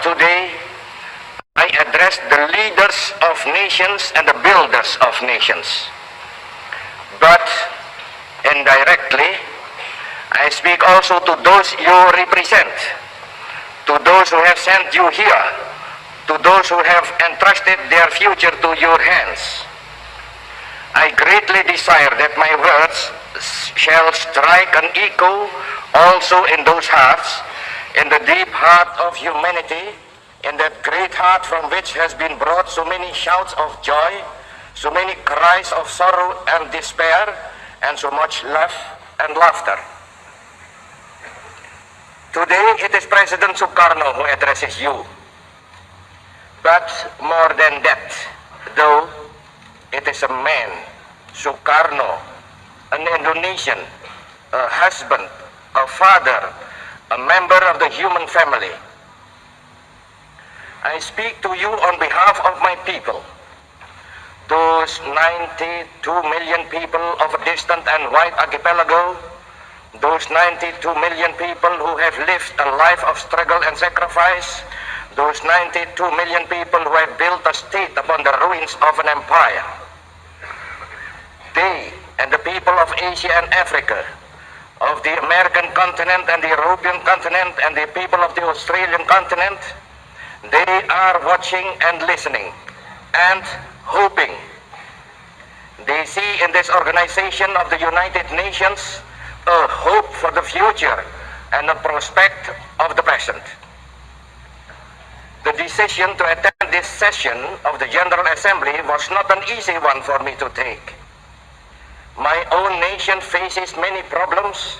today I address the leaders of nations and the builders of nations. But indirectly, I speak also to those you represent, to those who have sent you here, to those who have entrusted their future to your hands. I greatly desire that my words shall strike an echo also in those hearts, in the deep heart of humanity, in that great heart from which has been brought so many shouts of joy, so many cries of sorrow and despair, and so much love and laughter. Today it is President Soekarno who addresses you. But more than that, though, it is a man, Soekarno, an Indonesian, a husband, a father, a member of the human family. I speak to you on behalf of my people, those 92 million people of a distant and wide archipelago, those 92 million people who have lived a life of struggle and sacrifice, those 92 million people who have built a state upon the ruins of an empire. They and the people of Asia and Africa, of the American continent and the European continent and the people of the Australian continent, they are watching and listening and hoping. They see in this organization of the United Nations a hope for the future and a prospect of the present. The decision to attend this session of the General Assembly was not an easy one for me to take. My own nation faces many problems,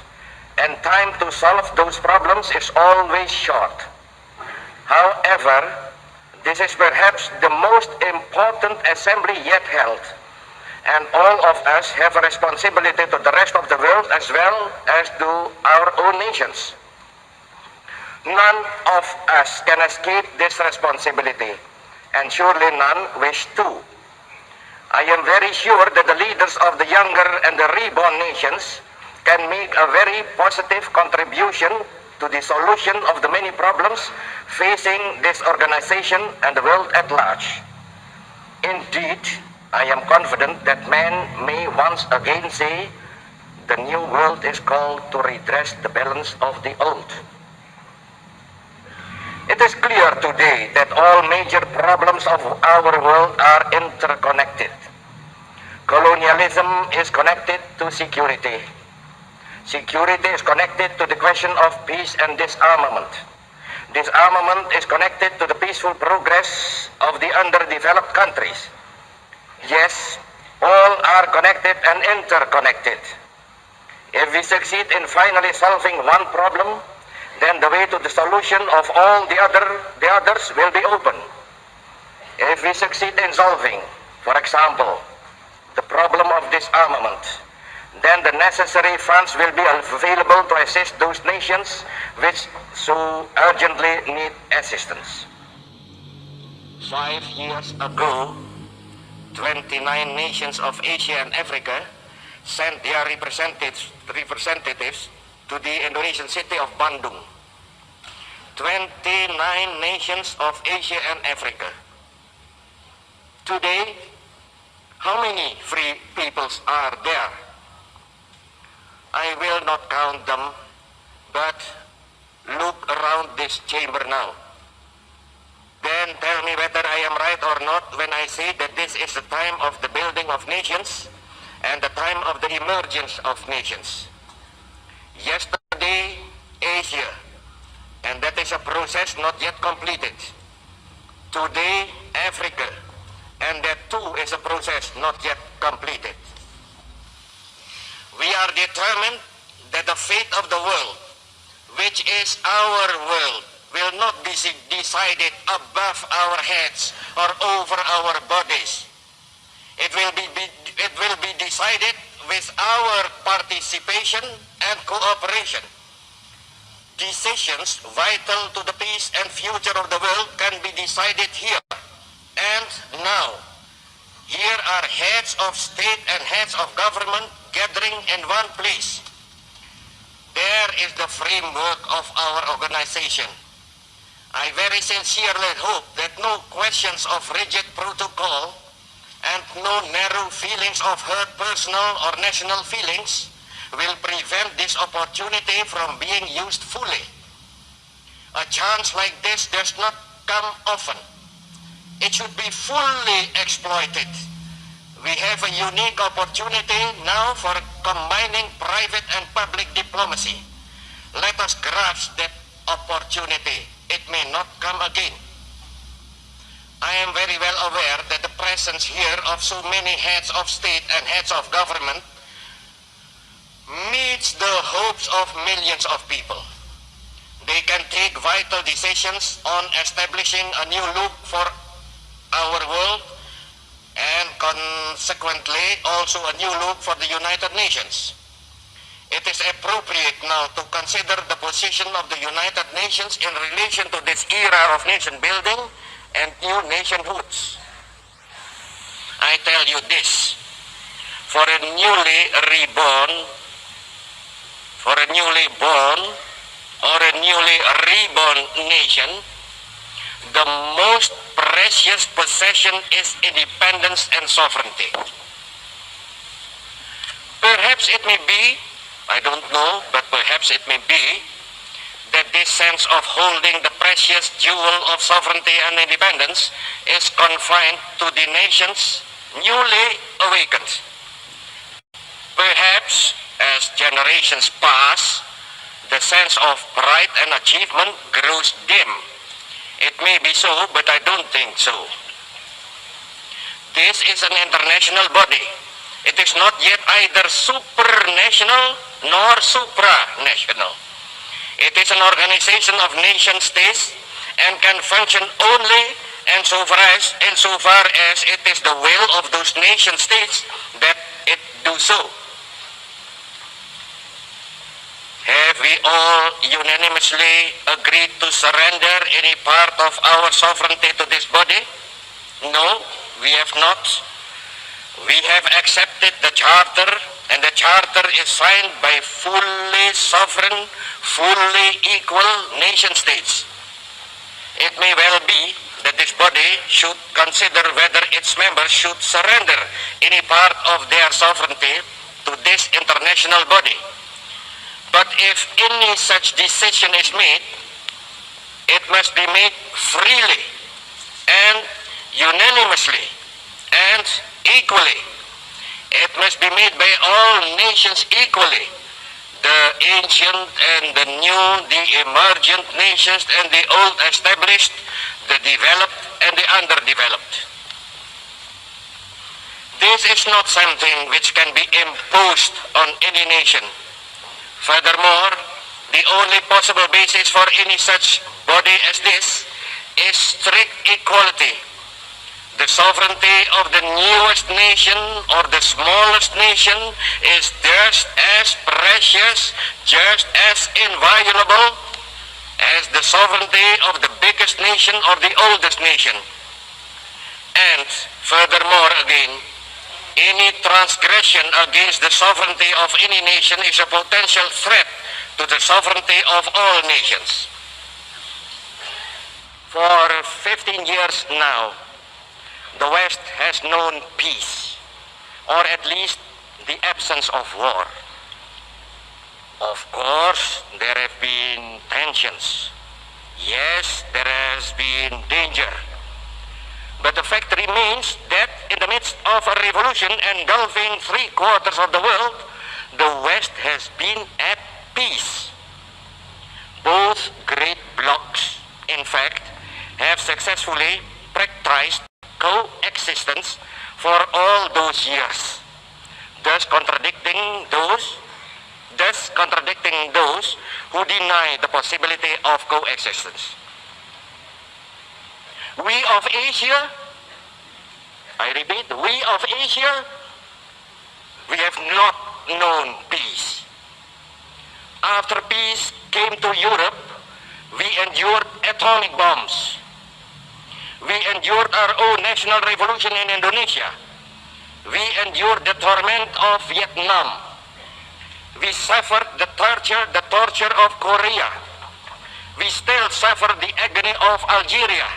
and time to solve those problems is always short. However, this is perhaps the most important assembly yet held, and all of us have a responsibility to the rest of the world as well as to our own nations. None of us can escape this responsibility, and surely none wish to. I am very sure that the leaders of the younger and the reborn nations can make a very positive contribution to the solution of the many problems facing this organization and the world at large. Indeed, I am confident that man may once again say, the new world is called to redress the balance of the old. It is clear today that all major problems of our world are interconnected. Colonialism is connected to security. Security is connected to the question of peace and disarmament. Disarmament is connected to the peaceful progress of the underdeveloped countries. Yes, all are connected and interconnected. If we succeed in finally solving one problem, then the way to the solution of all the others will be open. If we succeed in solving, for example, the problem of disarmament, then the necessary funds will be available to assist those nations which so urgently need assistance. 5 years ago, 29 nations of Asia and Africa sent their representatives to the Indonesian city of Bandung. 29 nations of Asia and Africa. Today, how many free peoples are there? I will not count them, but look around this chamber now. Then tell me whether I am right or not when I say that this is the time of the building of nations and the time of the emergence of nations. Yesterday, Asia, and that is a process not yet completed. Today, Africa, and that too is a process not yet completed. We are determined that the fate of the world, which is our world, will not be decided above our heads or over our bodies. It will be decided with our participation and cooperation. Decisions vital to the peace and future of the world can be decided here and now. Here are heads of state and heads of government gathering in one place. There is the framework of our organization. I very sincerely hope that no questions of rigid protocol and no narrow feelings of hurt personal or national feelings will prevent this opportunity from being used fully. A chance like this does not come often. It should be fully exploited. We have a unique opportunity now for combining private and public diplomacy. Let us grasp that opportunity. It may not come again. I am very well aware that the presence here of so many heads of state and heads of government meets the hopes of millions of people. They can take vital decisions on establishing a new look for our world and consequently also a new look for the United Nations. It is appropriate now to consider the position of the United Nations in relation to this era of nation building and new nationhoods. I tell you this, for a newly born or a newly reborn nation, the most precious possession is independence and sovereignty. Perhaps it may be, I don't know, but perhaps it may be that this sense of holding the precious jewel of sovereignty and independence is confined to the nations newly awakened. Perhaps as generations pass, the sense of pride and achievement grows dim. It may be so, but I don't think so. This is an international body. It is not yet either supranational nor supranational. It is an organization of nation states and can function only insofar as it is the will of those nation states that it do so. Have we all unanimously agreed to surrender any part of our sovereignty to this body? No, we have not. We have accepted the Charter, and the Charter is signed by fully sovereign, fully equal nation states. It may well be that this body should consider whether its members should surrender any part of their sovereignty to this international body. But if any such decision is made, it must be made freely and unanimously and equally. It must be made by all nations equally, the ancient and the new, the emergent nations and the old established, the developed and the underdeveloped. This is not something which can be imposed on any nation. Furthermore, the only possible basis for any such body as this is strict equality. The sovereignty of the newest nation or the smallest nation is just as precious, just as inviolable as the sovereignty of the biggest nation or the oldest nation. And furthermore again, any transgression against the sovereignty of any nation is a potential threat to the sovereignty of all nations. For 15 years now, the West has known peace, or at least the absence of war. Of course, there have been tensions. Yes, there has been danger. But the fact remains that in the midst of a revolution engulfing 3/4 of the world, the West has been at peace. Both great blocs, in fact, have successfully practiced coexistence for all those years, thus contradicting those who deny the possibility of coexistence. We of Asia, I repeat, we of Asia, we have not known peace. After peace came to Europe, we endured atomic bombs. We endured our own national revolution in Indonesia. We endured the torment of Vietnam. We suffered the torture of Korea. We still suffer the agony of Algeria.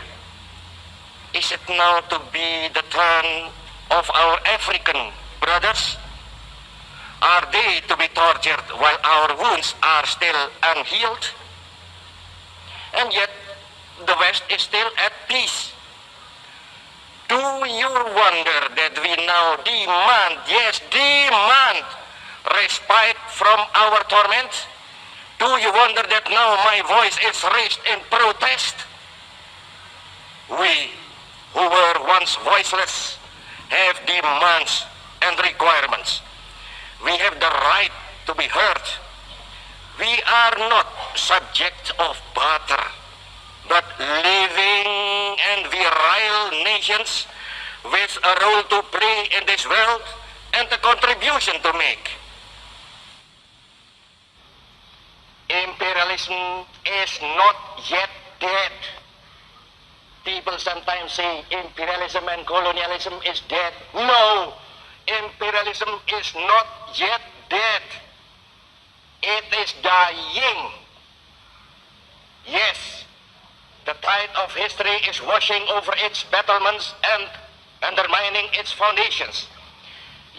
Is it now to be the turn of our African brothers? Are they to be tortured while our wounds are still unhealed? And yet, the West is still at peace. Do you wonder that we now demand, yes, demand respite from our torment? Do you wonder that now my voice is raised in protest? We, who were once voiceless, have demands and requirements. We have the right to be heard. We are not subject of barter, but living and virile nations with a role to play in this world and a contribution to make. Imperialism is not yet dead. People sometimes say imperialism and colonialism is dead. No, imperialism is not yet dead. It is dying. Yes, the tide of history is washing over its battlements and undermining its foundations.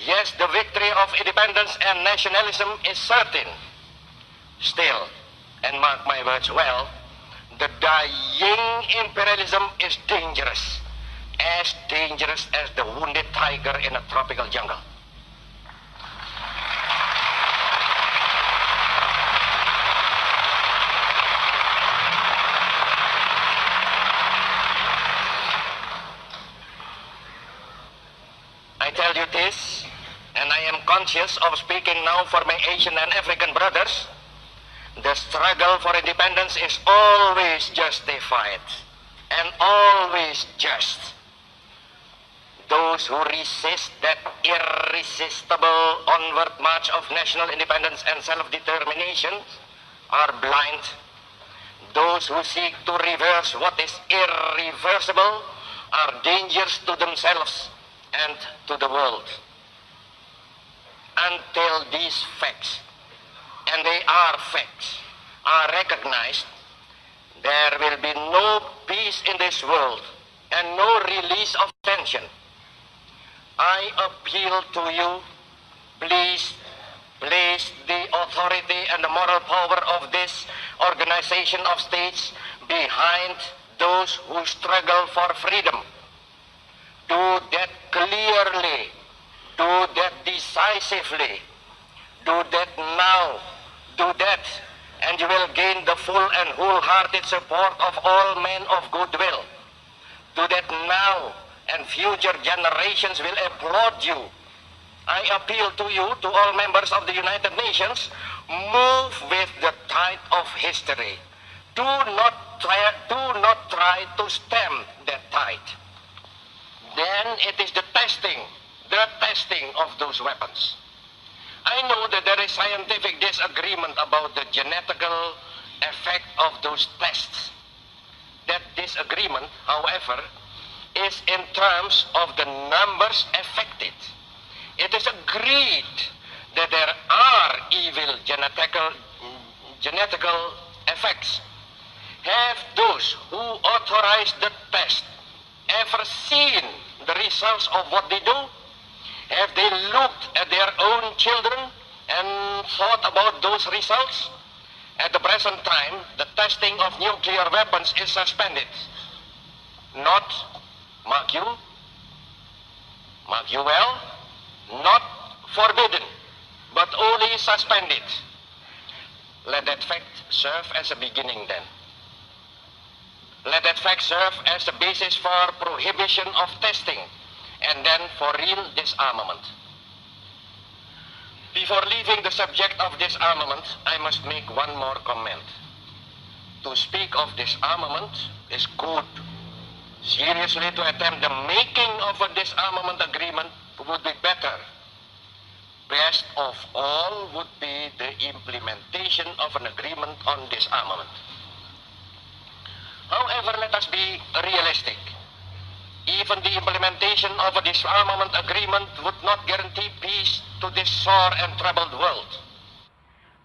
Yes, the victory of independence and nationalism is certain. Still, and mark my words well, the dying imperialism is dangerous as the wounded tiger in a tropical jungle. I tell you this, and I am conscious of speaking now for my Asian and African brothers. The struggle for independence is always justified and always just. Those who resist that irresistible onward march of national independence and self-determination are blind. Those who seek to reverse what is irreversible are dangerous to themselves and to the world. Until these facts, and they are facts, are recognized, there will be no peace in this world and no release of tension. I appeal to you, please place the authority and the moral power of this organization of states behind those who struggle for freedom. Do that clearly, do that decisively, do that now, do that, and you will gain the full and wholehearted support of all men of goodwill. Do that now, and future generations will applaud you. I appeal to you, to all members of the United Nations, move with the tide of history. Do not try to stem that tide. Then it is the testing of those weapons. I know that there is scientific disagreement about the genetical effect of those tests. That disagreement, however, is in terms of the numbers affected. It is agreed that there are evil genetical effects. Have those who authorize the test ever seen the results of what they do? Have they looked at their own children and thought about those results? At the present time, the testing of nuclear weapons is suspended. Not, mark you well, not forbidden, but only suspended. Let that fact serve as a beginning then. Let that fact serve as the basis for prohibition of testing and then for real disarmament. Before leaving the subject of disarmament, I must make one more comment. To speak of disarmament is good. Seriously, to attempt the making of a disarmament agreement would be better. Best of all would be the implementation of an agreement on disarmament. However, let us be realistic. Even the implementation of a disarmament agreement would not guarantee peace to this sore and troubled world.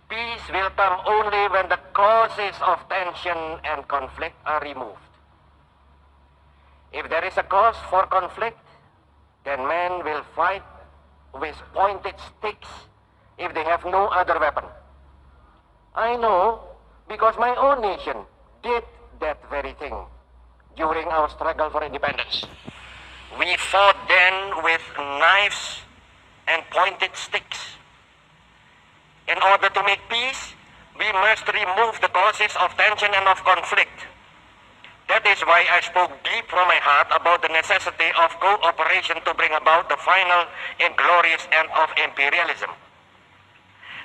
Peace will come only when the causes of tension and conflict are removed. If there is a cause for conflict, then men will fight with pointed sticks if they have no other weapon. I know because my own nation did that very thing during our struggle for independence. We fought then with knives and pointed sticks. In order to make peace, we must remove the causes of tension and of conflict. That is why I spoke deep from my heart about the necessity of cooperation to bring about the final inglorious end of imperialism.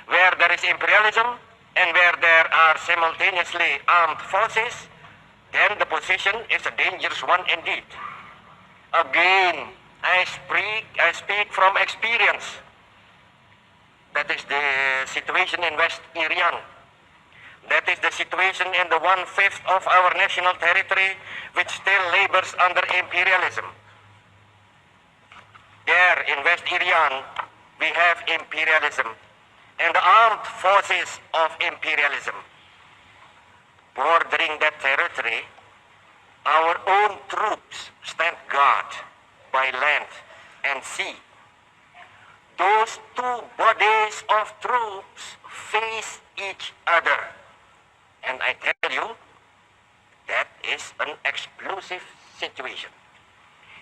Where there is imperialism and where there are simultaneously armed forces, then the position is a dangerous one indeed. Again, I speak from experience. That is the situation in West Irian. That is the situation in the 1/5 of our national territory which still labors under imperialism. There in West Irian, we have imperialism and the armed forces of imperialism. Bordering that territory, our own troops stand guard by land and sea. Those two bodies of troops face each other. And I tell you, that is an explosive situation.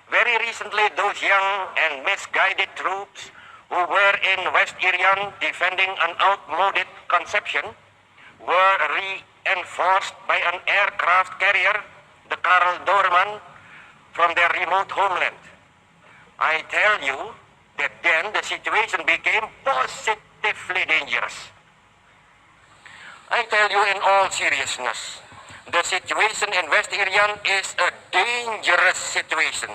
Very recently, those young and misguided troops who were in West Irian defending an outmoded conception were reinforced by an aircraft carrier, the Karl Doorman, from their remote homeland. I tell you that then the situation became positively dangerous. I tell you in all seriousness, the situation in West Irian is a dangerous situation,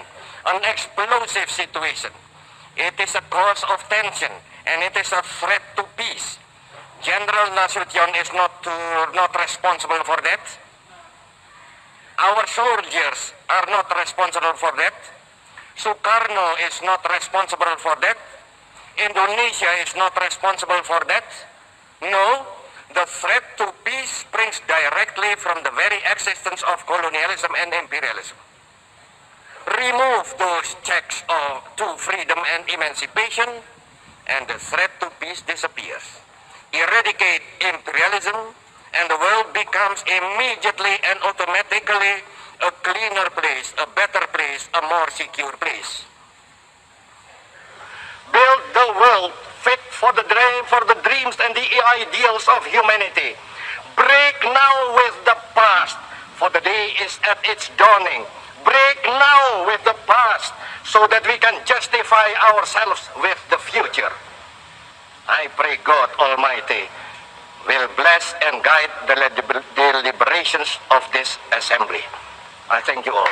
an explosive situation. It is a cause of tension and it is a threat to peace. General Nasution is not responsible for that. Our soldiers are not responsible for that. Soekarno is not responsible for that. Indonesia is not responsible for that. No, the threat to peace springs directly from the very existence of colonialism and imperialism. Remove those checks to freedom and emancipation, and the threat to peace disappears. Eradicate imperialism, and the world becomes immediately and automatically a cleaner place, a better place, a more secure place. Build the world fit for the dreams and the ideals of humanity. Break now with the past, for the day is at its dawning. Break now with the past, so that we can justify ourselves with the future. I pray God Almighty will bless and guide the deliberations of this assembly. I thank you all.